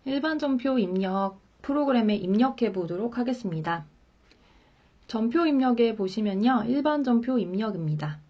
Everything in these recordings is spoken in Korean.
일반 전표 입력 프로그램에 입력해 보도록 하겠습니다. 전표 입력에 보시면요. 일반 전표 입력입니다.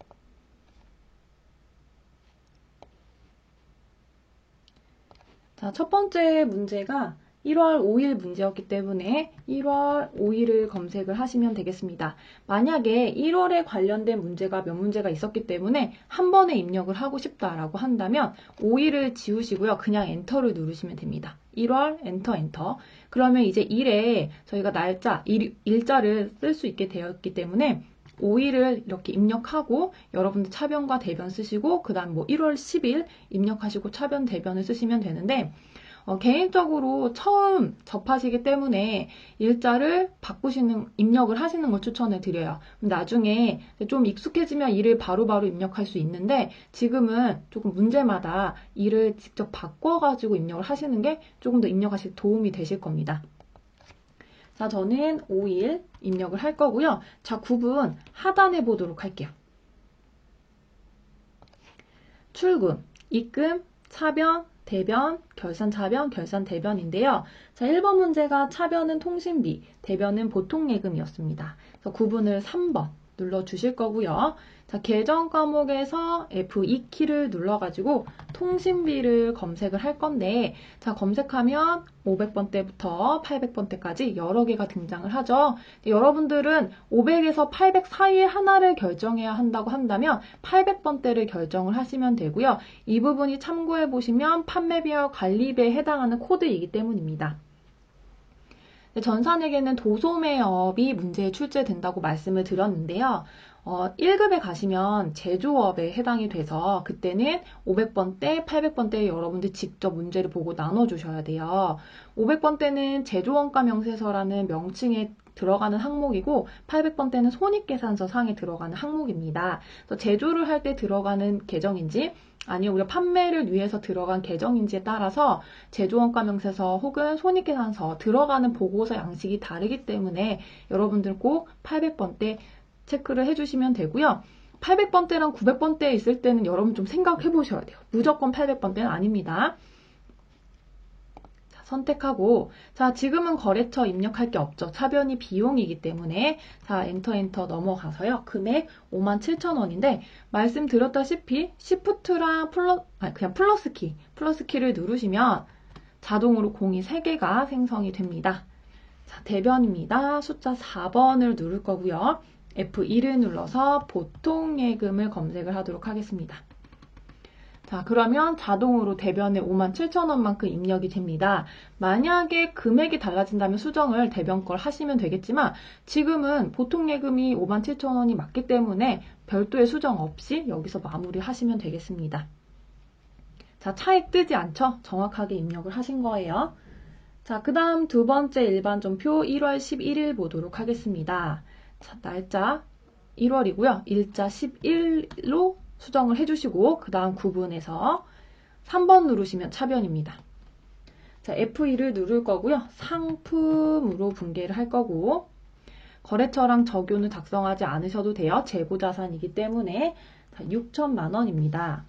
자, 첫 번째 문제가 1월 5일 문제였기 때문에 1월 5일을 검색을 하시면 되겠습니다. 만약에 1월에 관련된 문제가 몇 문제가 있었기 때문에 한 번에 입력을 하고 싶다라고 한다면 5일을 지우시고요. 그냥 엔터를 누르시면 됩니다. 1월 엔터. 그러면 이제 1에 저희가 날짜, 일자를 쓸 수 있게 되었기 때문에 5일을 이렇게 입력하고 여러분들 차변과 대변 쓰시고 그 다음 1월 10일 입력하시고 차변 대변을 쓰시면 되는데 개인적으로 처음 접하시기 때문에 일자를 입력을 하시는 걸 추천을 드려요. 나중에 좀 익숙해지면 일을 바로바로 입력할 수 있는데 지금은 조금 문제마다 일을 직접 바꿔가지고 입력을 하시는 게 조금 더 입력하실 도움이 되실 겁니다. 자, 저는 5일 입력을 할 거고요. 자, 구분 하단해 보도록 할게요. 출금, 입금, 차변, 대변, 결산 차변, 결산 대변인데요. 자, 1번 문제가 차변은 통신비, 대변은 보통예금이었습니다. 그래서 구분을 3번 눌러주실 거고요. 자, 계정 과목에서 F2키를 눌러가지고 통신비를 검색을 할 건데, 자, 검색하면 500번대부터 800번대까지 여러 개가 등장을 하죠. 여러분들은 500에서 800 사이에 하나를 결정해야 한다고 한다면 800번대를 결정을 하시면 되고요. 이 부분이 참고해 보시면 판매비와 관리비에 해당하는 코드이기 때문입니다. 전산에게는 도소매업이 문제에 출제된다고 말씀을 드렸는데요. 1급에 가시면 제조업에 해당이 돼서 그때는 500번대, 800번대 여러분들 직접 문제를 보고 나눠주셔야 돼요. 500번대는 제조원가 명세서라는 명칭에 들어가는 항목이고 800번대는 손익계산서 상에 들어가는 항목입니다. 그래서 제조를 할 때 들어가는 계정인지 아니면 우리가 판매를 위해서 들어간 계정인지에 따라서 제조원가 명세서 혹은 손익계산서 들어가는 보고서 양식이 다르기 때문에 여러분들 꼭 800번대 체크를 해주시면 되고요. 800번대랑 900번대에 있을 때는 여러분 좀 생각해 보셔야 돼요. 무조건 800번대는 아닙니다. 자, 선택하고 자, 지금은 거래처 입력할 게 없죠. 차변이 비용이기 때문에 자, 엔터 넘어가서요. 금액 57,000원인데 말씀드렸다시피 시프트랑 그냥 플러스 키를 누르시면 자동으로 공이 3개가 생성이 됩니다. 자, 대변입니다. 숫자 4번을 누를 거고요. F1을 눌러서 보통예금을 검색을 하도록 하겠습니다. 자, 그러면 자동으로 대변에 57,000원만큼 입력이 됩니다. 만약에 금액이 달라진다면 수정을 대변 걸 하시면 되겠지만 지금은 보통예금이 57,000원이 맞기 때문에 별도의 수정 없이 여기서 마무리하시면 되겠습니다. 자, 차익 뜨지 않죠? 정확하게 입력을 하신 거예요. 자, 그 다음 두 번째 일반 전표 1월 11일 보도록 하겠습니다. 자, 날짜 1월이고요. 일자 11로 수정을 해주시고 그 다음 구분해서 3번 누르시면 차변입니다. 자, F2를 누를 거고요. 상품으로 분개를 할 거고 거래처랑 적요는 작성하지 않으셔도 돼요. 재고자산이기 때문에 6천만 원입니다.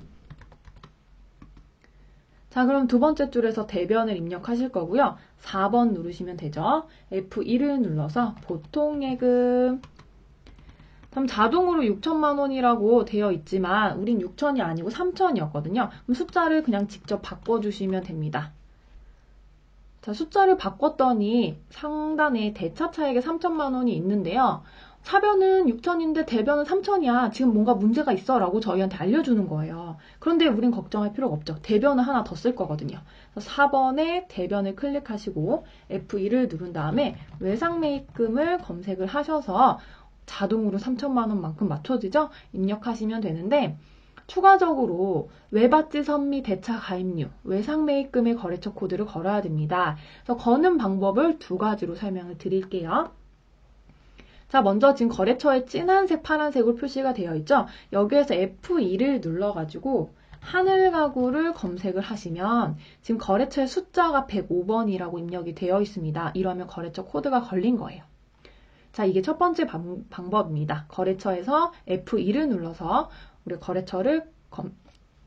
자, 그럼 두 번째 줄에서 대변을 입력하실 거고요. 4번 누르시면 되죠. F1을 눌러서 보통예금. 그럼 자동으로 6천만 원이라고 되어 있지만 우린 6천이 아니고 3천이었거든요. 그럼 숫자를 그냥 직접 바꿔주시면 됩니다. 자, 숫자를 바꿨더니 상단에 대차 차액에 3천만 원이 있는데요. 차변은 6천인데 대변은 3천이야. 지금 뭔가 문제가 있어 라고 저희한테 알려주는 거예요. 그런데 우린 걱정할 필요가 없죠. 대변은 하나 더 쓸 거거든요. 4번에 대변을 클릭하시고 F2를 누른 다음에 외상매입금을 검색을 하셔서 자동으로 3천만 원만큼 맞춰지죠? 입력하시면 되는데 추가적으로 외받지 선미 대차 가입류, 외상매입금의 거래처 코드를 걸어야 됩니다. 그래서 거는 방법을 두 가지로 설명을 드릴게요. 자, 먼저 지금 거래처에 진한색, 파란색으로 표시가 되어 있죠? 여기에서 F2를 눌러가지고 하늘 가구를 검색을 하시면 지금 거래처의 숫자가 105번이라고 입력이 되어 있습니다. 이러면 거래처 코드가 걸린 거예요. 자, 이게 첫 번째 방법입니다. 거래처에서 F2를 눌러서 우리 거래처를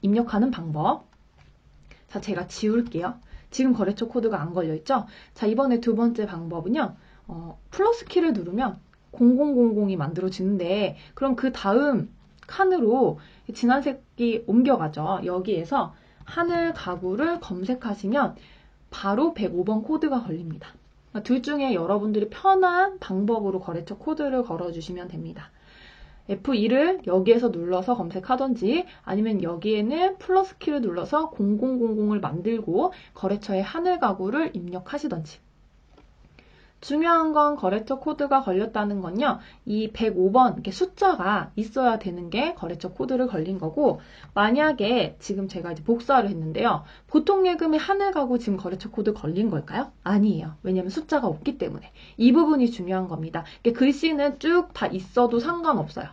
입력하는 방법. 자, 제가 지울게요. 지금 거래처 코드가 안 걸려있죠? 자, 이번에 두 번째 방법은요. 플러스 키를 누르면 0000이 만들어지는데 그럼 그 다음 칸으로 진한 색이 옮겨가죠. 여기에서 하늘 가구를 검색하시면 바로 105번 코드가 걸립니다. 둘 중에 여러분들이 편한 방법으로 거래처 코드를 걸어주시면 됩니다. F2를 여기에서 눌러서 검색하던지 아니면 여기에는 플러스 키를 눌러서 0000을 만들고 거래처의 하늘 가구를 입력하시던지. 중요한 건 거래처 코드가 걸렸다는 건요. 이 105번 이렇게 숫자가 있어야 되는 게 거래처 코드를 걸린 거고 만약에 지금 제가 이제 복사를 했는데요. 보통 예금의 하늘 가구 지금 거래처 코드 걸린 걸까요? 아니에요. 왜냐면 숫자가 없기 때문에. 이 부분이 중요한 겁니다. 글씨는 쭉 다 있어도 상관없어요.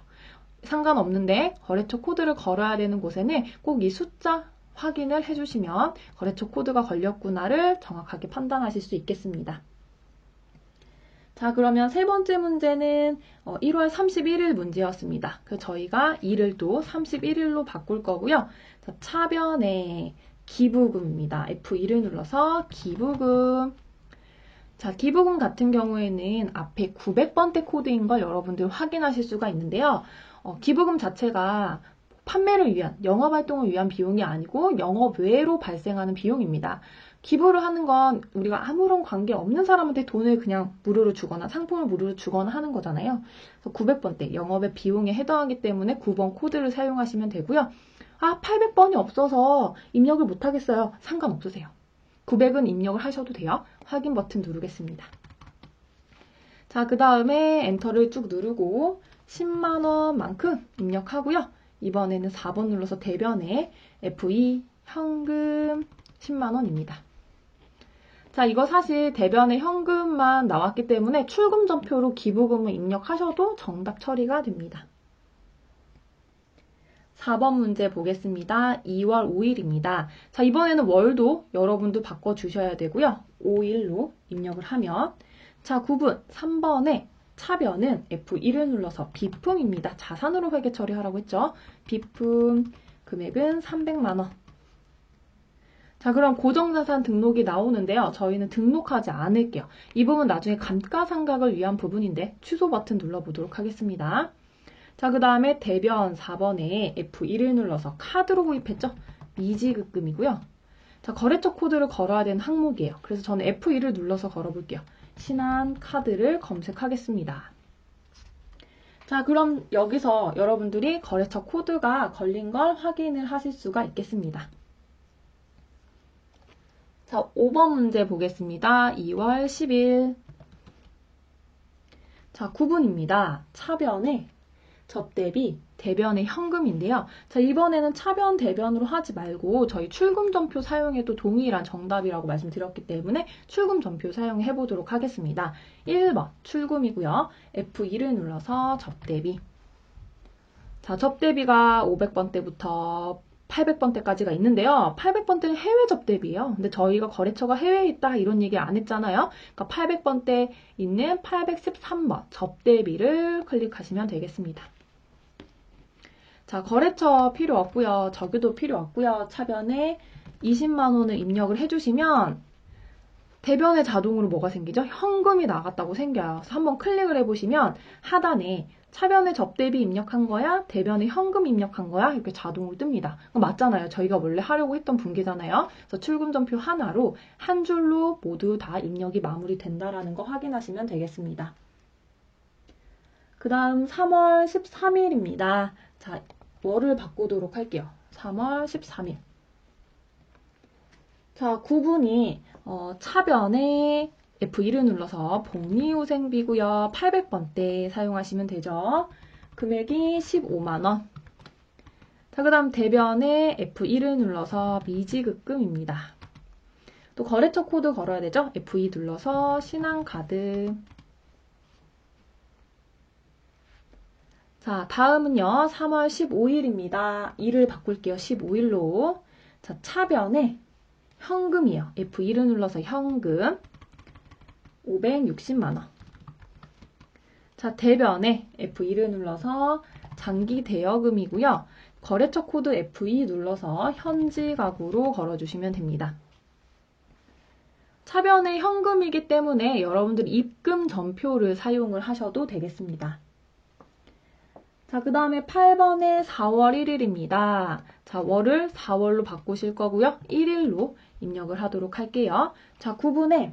상관없는데 거래처 코드를 걸어야 되는 곳에는 꼭 이 숫자 확인을 해주시면 거래처 코드가 걸렸구나를 정확하게 판단하실 수 있겠습니다. 자, 그러면 세 번째 문제는 1월 31일 문제였습니다. 그래서 저희가 2를 또 31일로 바꿀 거고요. 자, 차변의 기부금입니다. F2를 눌러서 기부금. 자, 기부금 같은 경우에는 앞에 900번대 코드인 걸 여러분들 확인하실 수가 있는데요. 기부금 자체가 판매를 위한, 영업활동을 위한 비용이 아니고 영업 외로 발생하는 비용입니다. 기부를 하는 건 우리가 아무런 관계 없는 사람한테 돈을 그냥 무료로 주거나 상품을 무료로 주거나 하는 거잖아요. 그래서 900번대 영업의 비용에 해당하기 때문에 9번 코드를 사용하시면 되고요. 800번이 없어서 입력을 못하겠어요. 상관없으세요. 900은 입력을 하셔도 돼요. 확인 버튼 누르겠습니다. 자, 그 다음에 엔터를 쭉 누르고 10만원만큼 입력하고요. 이번에는 4번 눌러서 대변에 F2 현금 10만원입니다. 자, 이거 사실 대변에 현금만 나왔기 때문에 출금전표로 기부금을 입력하셔도 정답 처리가 됩니다. 4번 문제 보겠습니다. 2월 5일입니다. 자, 이번에는 월도 여러분도 바꿔주셔야 되고요. 5일로 입력을 하면 자, 9분 3번에 차변은 F1을 눌러서 비품입니다. 자산으로 회계 처리하라고 했죠. 비품 금액은 300만원. 자, 그럼 고정자산 등록이 나오는데요. 저희는 등록하지 않을게요. 이 부분 나중에 감가상각을 위한 부분인데 취소 버튼 눌러보도록 하겠습니다. 자, 그 다음에 대변 4번에 F1을 눌러서 카드로 구입했죠. 미지급금이고요. 자, 거래처 코드를 걸어야 되는 항목이에요. 그래서 저는 F1을 눌러서 걸어볼게요. 신한카드를 검색하겠습니다. 자, 그럼 여기서 여러분들이 거래처 코드가 걸린 걸 확인을 하실 수가 있겠습니다. 자, 5번 문제 보겠습니다. 2월 10일. 자, 9분입니다. 차변에 접대비, 대변의 현금인데요. 자, 이번에는 차변, 대변으로 하지 말고 저희 출금전표 사용해도 동일한 정답이라고 말씀드렸기 때문에 출금전표 사용해 보도록 하겠습니다. 1번 출금이고요. F2를 눌러서 접대비. 자, 접대비가 500번대부터 800번대까지가 있는데요. 800번대는 해외 접대비예요. 근데 저희가 거래처가 해외에 있다 이런 얘기 안 했잖아요. 그러니까 800번대 있는 813번 접대비를 클릭하시면 되겠습니다. 자, 거래처 필요 없고요. 저기도 필요 없고요. 차변에 20만원을 입력을 해주시면 대변에 자동으로 뭐가 생기죠? 현금이 나갔다고 생겨요. 그래서 한번 클릭을 해보시면 하단에 차변에 접대비 입력한 거야? 대변에 현금 입력한 거야? 이렇게 자동으로 뜹니다. 맞잖아요. 저희가 원래 하려고 했던 분기잖아요. 그래서 출금전표 하나로 한 줄로 모두 다 입력이 마무리된다라는 거 확인하시면 되겠습니다. 그 다음 3월 13일입니다. 자, 월을 바꾸도록 할게요. 3월 13일. 자, 9분이 차변에 F2를 눌러서 복리후생비고요. 800번대 사용하시면 되죠. 금액이 15만원. 자, 그 다음 대변에 F1을 눌러서 미지급금입니다. 또 거래처 코드 걸어야 되죠. F2 눌러서 신한카드. 자, 다음은요. 3월 15일입니다. 2를 바꿀게요. 15일로. 자, 차변에 현금이요. F2를 눌러서 현금 560만원. 자, 대변에 F2를 눌러서 장기 대여금이고요. 거래처 코드 F2 눌러서 현지 가구로 걸어주시면 됩니다. 차변의 현금이기 때문에 여러분들이 입금 전표를 사용을 하셔도 되겠습니다. 자, 그 다음에 8번에 4월 1일입니다. 자, 월을 4월로 바꾸실 거고요. 1일로 입력을 하도록 할게요. 자, 9분에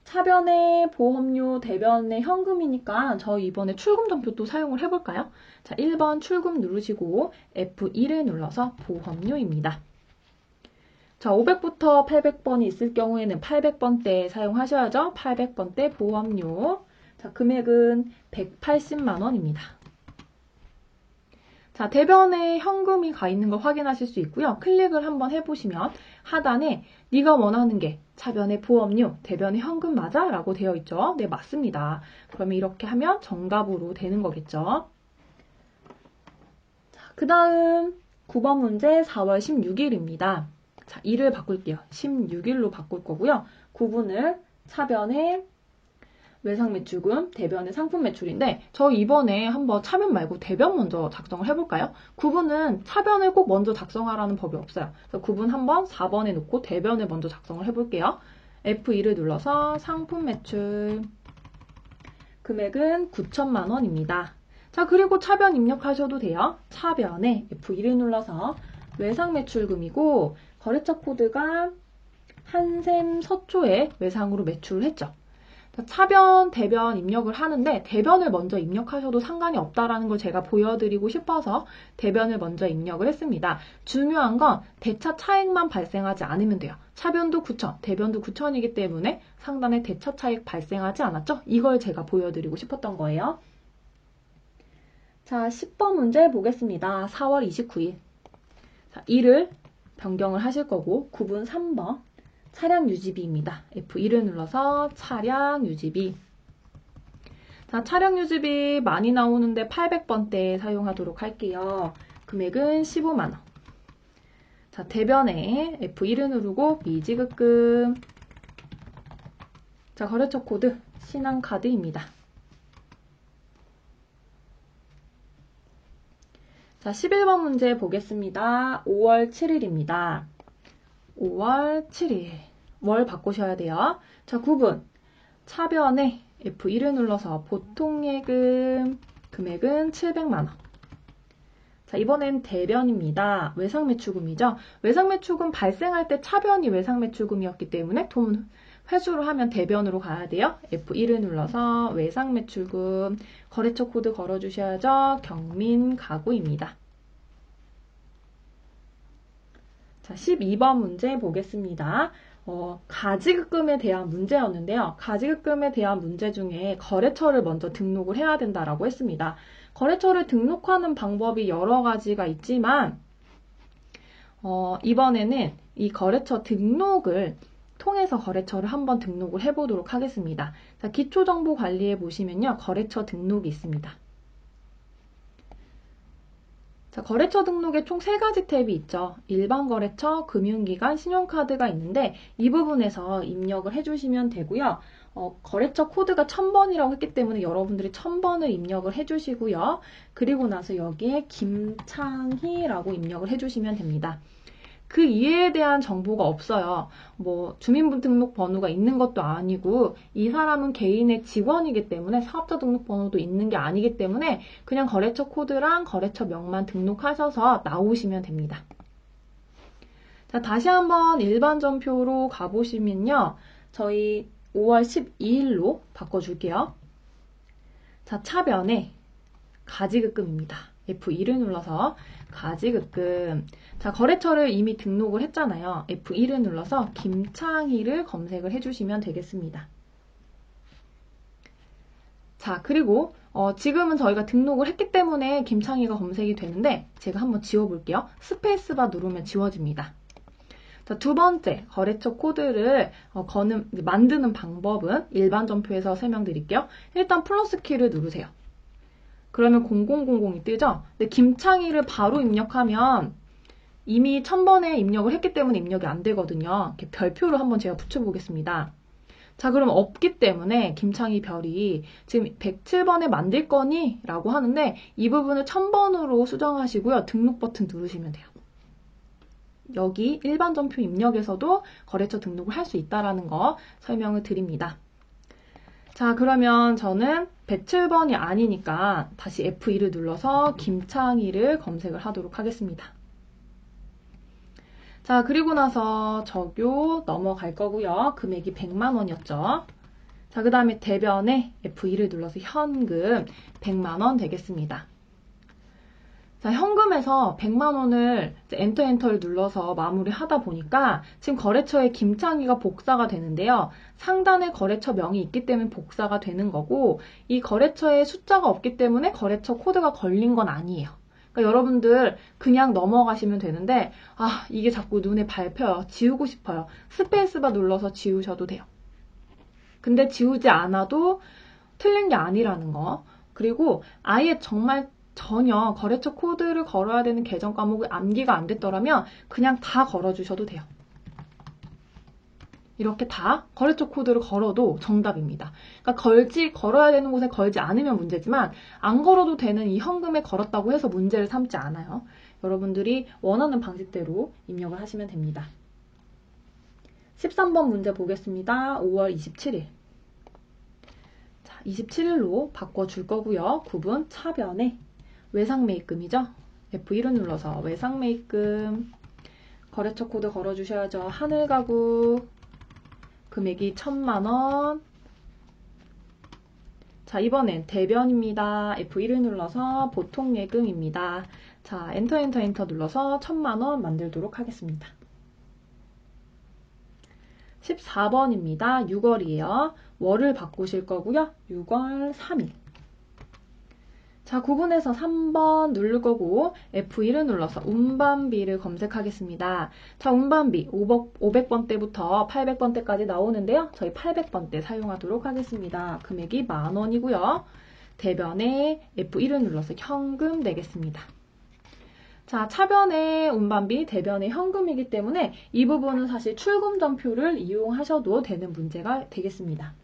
차변의 보험료, 대변의 현금이니까 저희 이번에 출금 전표 또 사용을 해볼까요? 자, 1번 출금 누르시고 F1을 눌러서 보험료입니다. 자, 500부터 800번이 있을 경우에는 800번대 사용하셔야죠. 800번대 보험료. 자, 금액은 180만 원입니다. 자, 대변에 현금이 가 있는 걸 확인하실 수 있고요. 클릭을 한번 해보시면 하단에 네가 원하는 게 차변의 보험료, 대변의 현금 맞아? 라고 되어 있죠. 네, 맞습니다. 그러면 이렇게 하면 정답으로 되는 거겠죠. 자, 그 다음 9번 문제 4월 16일입니다. 자, 2를 바꿀게요. 16일로 바꿀 거고요. 9분을 차변의 외상매출금, 대변의 상품매출인데 저 이번에 한번 차변 말고 대변 먼저 작성을 해볼까요? 9분은 차변을 꼭 먼저 작성하라는 법이 없어요. 그래서 9분 한번 4번에 놓고 대변을 먼저 작성을 해볼게요. F2를 눌러서 상품매출 금액은 9천만 원입니다. 자, 그리고 차변 입력하셔도 돼요. 차변에 F2를 눌러서 외상매출금이고 거래처 코드가 한샘 서초에 외상으로 매출을 했죠. 차변, 대변 입력을 하는데 대변을 먼저 입력하셔도 상관이 없다라는 걸 제가 보여드리고 싶어서 대변을 먼저 입력을 했습니다. 중요한 건 대차 차익만 발생하지 않으면 돼요. 차변도 9천, 대변도 9천이기 때문에 상단에 대차 차익 발생하지 않았죠? 이걸 제가 보여드리고 싶었던 거예요. 자, 10번 문제 보겠습니다. 4월 29일. 자, 2를 변경을 하실 거고 9분 3번. 차량 유지비입니다. F1을 눌러서 차량 유지비. 자, 차량 유지비 많이 나오는데 800번대 사용하도록 할게요. 금액은 15만 원. 자, 대변에 F1을 누르고 미지급금. 자, 거래처 코드 신한카드입니다. 자, 11번 문제 보겠습니다. 5월 7일입니다. 5월 7일. 월 바꾸셔야 돼요. 자, 9분. 차변에 F1을 눌러서 보통예금 금액은 700만 원. 자, 이번엔 대변입니다. 외상매출금이죠. 외상매출금 발생할 때 차변이 외상매출금이었기 때문에 돈 회수를 하면 대변으로 가야 돼요. F1을 눌러서 외상매출금 거래처 코드 걸어주셔야죠. 경민가구입니다. 자, 12번 문제 보겠습니다. 가지급금에 대한 문제였는데요. 가지급금에 대한 문제 중에 거래처를 먼저 등록을 해야 된다라고 했습니다. 거래처를 등록하는 방법이 여러 가지가 있지만 이번에는 이 거래처 등록을 통해서 거래처를 한번 등록을 해보도록 하겠습니다. 자, 기초정보관리에 보시면요. 거래처 등록이 있습니다. 자, 거래처 등록에 총 3가지 탭이 있죠. 일반 거래처, 금융기관, 신용카드가 있는데 이 부분에서 입력을 해주시면 되고요. 거래처 코드가 1000번이라고 했기 때문에 여러분들이 1000번을 입력을 해주시고요. 그리고 나서 여기에 김창희라고 입력을 해주시면 됩니다. 그 이해에 대한 정보가 없어요. 뭐 주민등록번호가 있는 것도 아니고 이 사람은 개인의 직원이기 때문에 사업자 등록번호도 있는 게 아니기 때문에 그냥 거래처 코드랑 거래처 명만 등록하셔서 나오시면 됩니다. 자, 다시 한번 일반 전표로 가보시면요. 저희 5월 12일로 바꿔줄게요. 자, 차변에 가지급금입니다. F2를 눌러서 가지급금. 자, 거래처를 이미 등록을 했잖아요. F1을 눌러서 김창희를 검색을 해주시면 되겠습니다. 자, 그리고 지금은 저희가 등록을 했기 때문에 김창희가 검색이 되는데 제가 한번 지워볼게요. 스페이스바 누르면 지워집니다. 자, 두 번째 거래처 코드를 만드는 방법은 일반 전표에서 설명드릴게요. 일단 플러스 키를 누르세요. 그러면 0000이 뜨죠? 근데 김창희를 바로 입력하면 이미 1000번에 입력을 했기 때문에 입력이 안 되거든요. 이렇게 별표를 한번 제가 붙여보겠습니다. 자, 그럼 없기 때문에 김창희 별이 지금 107번에 만들 거니? 라고 하는데 이 부분을 1000번으로 수정하시고요. 등록 버튼 누르시면 돼요. 여기 일반 전표 입력에서도 거래처 등록을 할 수 있다는 거 설명을 드립니다. 자, 그러면 저는 배출번이 아니니까 다시 F2를 눌러서 김창희를 검색을 하도록 하겠습니다. 자, 그리고 나서 적요 넘어갈 거고요. 금액이 100만 원이었죠. 자, 그 다음에 대변에 F2를 눌러서 현금 100만 원 되겠습니다. 자, 현금에서 100만 원을 엔터를 눌러서 마무리하다 보니까 지금 거래처에 김창희가 복사가 되는데요. 상단에 거래처 명이 있기 때문에 복사가 되는 거고 이 거래처에 숫자가 없기 때문에 거래처 코드가 걸린 건 아니에요. 그러니까 여러분들 그냥 넘어가시면 되는데 이게 자꾸 눈에 밟혀요. 지우고 싶어요. 스페이스바 눌러서 지우셔도 돼요. 근데 지우지 않아도 틀린 게 아니라는 거. 그리고 아예 정말 전혀 거래처 코드를 걸어야 되는 계정 과목이 암기가 안 됐더라면 그냥 다 걸어주셔도 돼요. 이렇게 다 거래처 코드를 걸어도 정답입니다. 그러니까 걸어야 되는 곳에 걸지 않으면 문제지만 안 걸어도 되는 이 현금에 걸었다고 해서 문제를 삼지 않아요. 여러분들이 원하는 방식대로 입력을 하시면 됩니다. 13번 문제 보겠습니다. 5월 27일. 자, 27일로 바꿔줄 거고요. 구분 차변에 외상매입금이죠. F1을 눌러서 외상매입금 거래처 코드 걸어주셔야죠. 하늘가구 금액이 1000만 원. 자, 이번엔 대변입니다. F1을 눌러서 보통예금입니다. 자, 엔터 눌러서 1000만 원 만들도록 하겠습니다. 14번입니다. 6월이에요. 월을 바꾸실 거고요. 6월 3일. 자, 구분해서 3번 누를 거고 F1을 눌러서 운반비를 검색하겠습니다. 자, 운반비 500번대부터 800번대까지 나오는데요. 저희 800번대 사용하도록 하겠습니다. 금액이 10,000원이고요. 대변에 F1을 눌러서 현금 내겠습니다. 자, 차변의 운반비, 대변의 현금이기 때문에 이 부분은 사실 출금전표를 이용하셔도 되는 문제가 되겠습니다.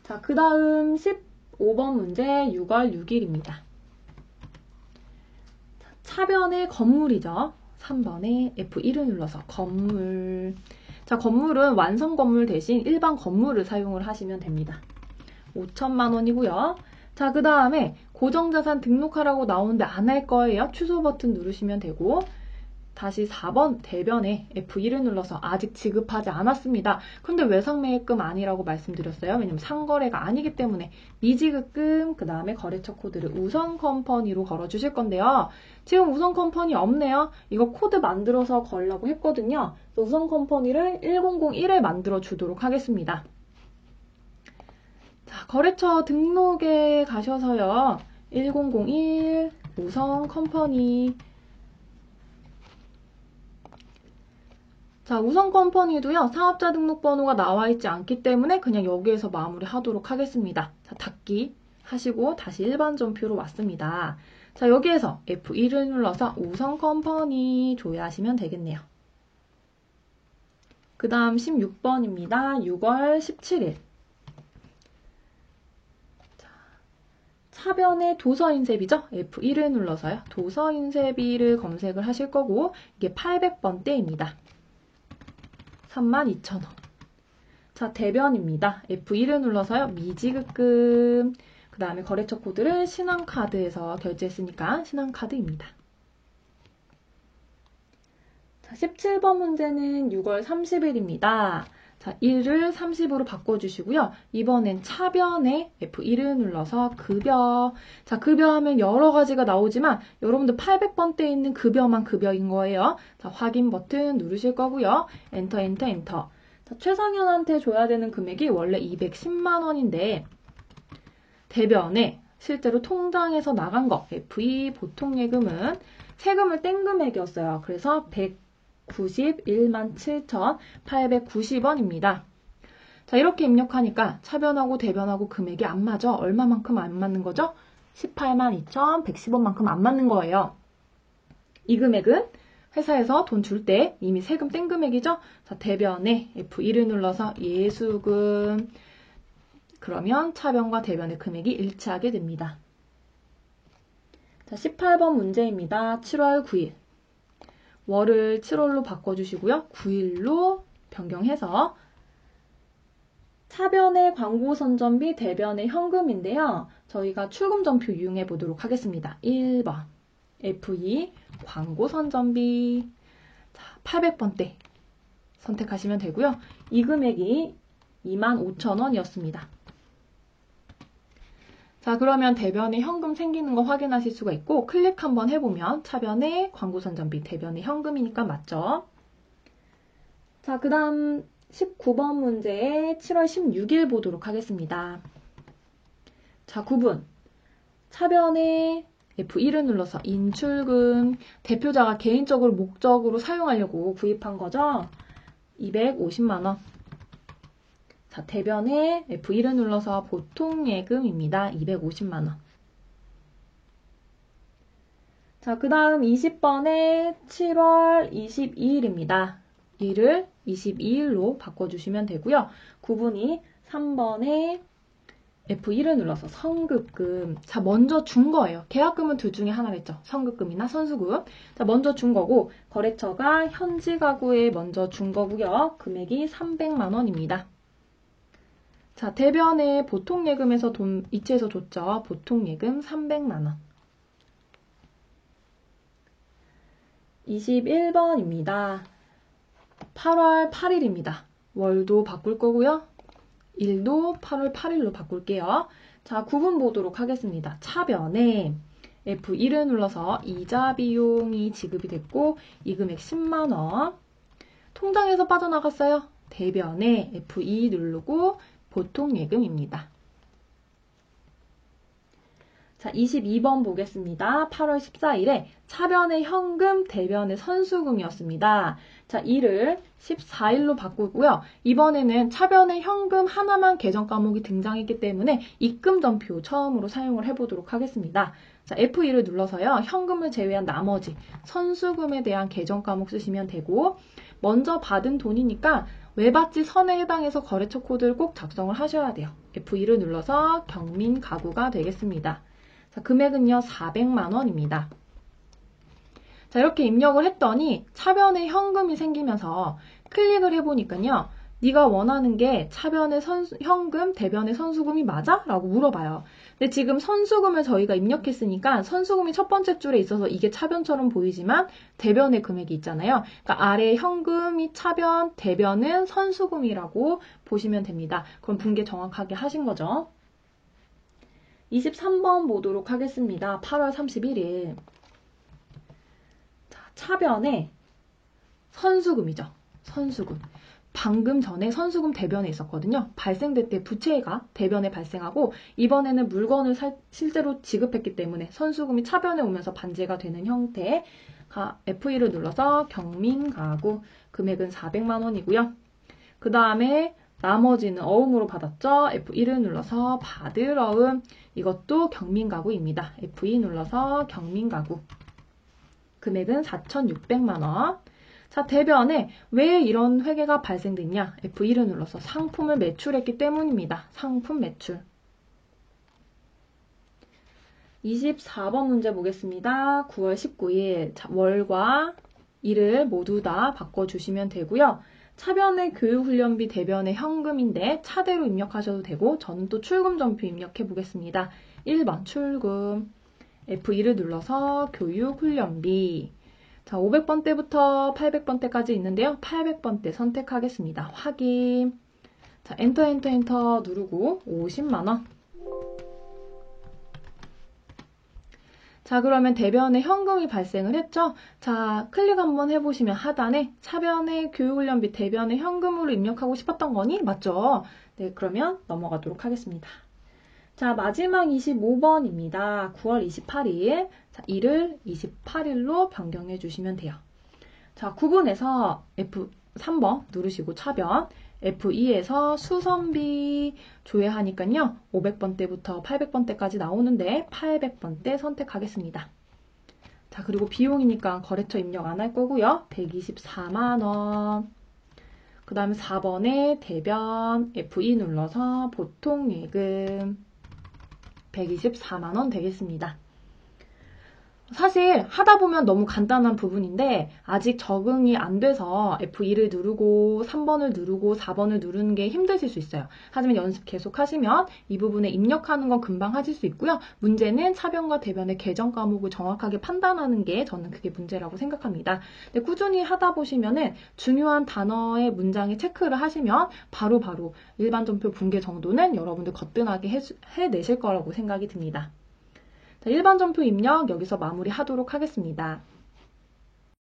자, 그 다음 15번 문제 6월 6일입니다. 차변의 건물이죠. 3번에 F1을 눌러서 건물. 자, 건물은 완성 건물 대신 일반 건물을 사용을 하시면 됩니다. 5천만 원이고요. 자, 그 다음에 고정자산 등록하라고 나오는데 안 할 거예요. 취소 버튼 누르시면 되고 다시 4번 대변에 F1을 눌러서 아직 지급하지 않았습니다. 근데 외상매입금 아니라고 말씀드렸어요. 왜냐면 상거래가 아니기 때문에 미지급금 그 다음에 거래처 코드를 우선컴퍼니로 걸어주실 건데요. 지금 우선컴퍼니 없네요. 이거 코드 만들어서 걸려고 했거든요. 우선컴퍼니를 1001에 만들어 주도록 하겠습니다. 자, 거래처 등록에 가셔서요. 1001 우선컴퍼니. 자, 우선컴퍼니도요. 사업자 등록번호가 나와 있지 않기 때문에 그냥 여기에서 마무리하도록 하겠습니다. 자, 닫기 하시고 다시 일반 전표로 왔습니다. 자, 여기에서 F1을 눌러서 우선컴퍼니 조회하시면 되겠네요. 그 다음 16번입니다. 6월 17일. 차변의 도서인쇄비죠. F1을 눌러서요. 도서인쇄비를 검색을 하실 거고 이게 800번대입니다. 32,000원. 자, 대변입니다. F1을 눌러서요. 미지급금. 그 다음에 거래처 코드를 신한카드에서 결제했으니까 신한카드입니다. 자, 17번 문제는 6월 30일입니다. 자, 1을 30으로 바꿔주시고요. 이번엔 차변에 F1을 눌러서 급여. 자, 급여하면 여러 가지가 나오지만 여러분들 800번대에 있는 급여만 급여인 거예요. 자, 확인 버튼 누르실 거고요. 엔터. 자, 최상현한테 줘야 되는 금액이 원래 210만 원인데 대변에 실제로 통장에서 나간 거 F2 보통예금은 세금을 뗀 금액이었어요. 그래서 191만 7,890원입니다. 자, 이렇게 입력하니까 차변하고 대변하고 금액이 안 맞아. 얼마만큼 안 맞는 거죠? 18만 2,110원만큼 안 맞는 거예요. 이 금액은 회사에서 돈 줄 때 이미 세금 뗀 금액이죠? 자, 대변에 F1을 눌러서 예수금. 그러면 차변과 대변의 금액이 일치하게 됩니다. 자, 18번 문제입니다. 7월 9일. 월을 7월로 바꿔주시고요. 9일로 변경해서 차변의 광고 선전비, 대변의 현금인데요. 저희가 출금전표 이용해 보도록 하겠습니다. 1번 F2 광고 선전비 800번대 선택하시면 되고요. 이 금액이 25,000원이었습니다. 자, 그러면 대변에 현금 생기는 거 확인하실 수가 있고 클릭 한번 해보면 차변에 광고 선전비, 대변에 현금이니까 맞죠? 자, 그 다음 19번 문제 7월 16일 보도록 하겠습니다. 자, 9분 차변에 F1을 눌러서 인출금, 대표자가 개인적으로 목적으로 사용하려고 구입한 거죠? 250만원. 자, 대변에 F1을 눌러서 보통예금입니다. 250만원. 자, 그 다음 20번에 7월 22일입니다. 1을 22일로 바꿔주시면 되고요. 9분이 3번에 F1을 눌러서 선급금. 자, 먼저 준 거예요. 계약금은 둘 중에 하나겠죠. 선급금이나 선수금. 자, 먼저 준 거고 거래처가 현지 가구에 먼저 준 거고요. 금액이 300만원입니다. 자, 대변에 보통예금에서 돈 이체해서 줬죠. 보통예금 300만원. 21번입니다. 8월 8일입니다. 월도 바꿀 거고요. 일도 8월 8일로 바꿀게요. 자, 구분 보도록 하겠습니다. 차변에 F1을 눌러서 이자 비용이 지급이 됐고 이 금액 10만원. 통장에서 빠져나갔어요. 대변에 F2 누르고 보통예금입니다. 자, 22번 보겠습니다. 8월 14일에 차변의 현금, 대변의 선수금이었습니다. 자, 이를 14일로 바꾸고요. 이번에는 차변의 현금 하나만 계정 과목이 등장했기 때문에 입금전표 처음으로 사용을 해보도록 하겠습니다. 자, F2를 눌러서요. 현금을 제외한 나머지 선수금에 대한 계정 과목 쓰시면 되고 먼저 받은 돈이니까 외받지 선에 해당해서 거래처 코드를 꼭 작성을 하셔야 돼요. F2를 눌러서 경민가구가 되겠습니다. 자, 금액은요 400만원입니다. 자, 이렇게 입력을 했더니 차변에 현금이 생기면서 클릭을 해보니까요. 네가 원하는 게 차변의 현금, 대변의 선수금이 맞아? 라고 물어봐요. 근데 지금 선수금을 저희가 입력했으니까 선수금이 첫 번째 줄에 있어서 이게 차변처럼 보이지만 대변의 금액이 있잖아요. 그러니까 아래 현금이 차변, 대변은 선수금이라고 보시면 됩니다. 그럼 분계 정확하게 하신 거죠. 23번 보도록 하겠습니다. 8월 31일. 자, 차변에 선수금이죠. 선수금. 방금 전에 선수금 대변에 있었거든요. 발생될 때 부채가 대변에 발생하고 이번에는 물건을 실제로 지급했기 때문에 선수금이 차변에 오면서 반제가 되는 형태가 F1을 눌러서 경민가구 금액은 400만원이고요. 그 다음에 나머지는 어음으로 받았죠. F1을 눌러서 받을 어음 이것도 경민가구입니다. F2 눌러서 경민가구 금액은 4,600만원. 자, 대변에 왜 이런 회계가 발생됐냐? F1을 눌러서 상품을 매출했기 때문입니다. 상품 매출. 24번 문제 보겠습니다. 9월 19일 자, 월과 일을 모두 다 바꿔주시면 되고요. 차변의 교육훈련비, 대변의 현금인데 차대로 입력하셔도 되고 저는 또 출금전표 입력해 보겠습니다. 1번 출금 F2를 눌러서 교육훈련비 자, 500번대부터 800번대까지 있는데요. 800번대 선택하겠습니다. 확인. 자, 엔터 누르고 50만원. 자, 그러면 대변에 현금이 발생을 했죠? 자, 클릭 한번 해보시면 하단에 차변의 교육훈련비 대변에 현금으로 입력하고 싶었던 거니? 맞죠? 네, 그러면 넘어가도록 하겠습니다. 자, 마지막 25번입니다. 9월 28일. 자, 이를 28일로 변경해 주시면 돼요. 자, 구분해서 F3번 누르시고 차변, F2에서 수선비 조회하니까요. 500번대부터 800번대까지 나오는데 800번대 선택하겠습니다. 자, 그리고 비용이니까 거래처 입력 안 할 거고요. 124만원. 그 다음에 4번에 대변, F2 눌러서 보통예금 124만원 되겠습니다. 사실 하다 보면 너무 간단한 부분인데 아직 적응이 안 돼서 F2를 누르고 3번을 누르고 4번을 누르는 게 힘드실 수 있어요. 하지만 연습 계속 하시면 이 부분에 입력하는 건 금방 하실 수 있고요. 문제는 차변과 대변의 계정 과목을 정확하게 판단하는 게 저는 그게 문제라고 생각합니다. 근데 꾸준히 하다 보시면은 중요한 단어의 문장에 체크를 하시면 바로바로 일반 전표 붕괴 정도는 여러분들 거뜬하게 해내실 거라고 생각이 듭니다. 자, 일반 전표 입력 여기서 마무리하도록 하겠습니다.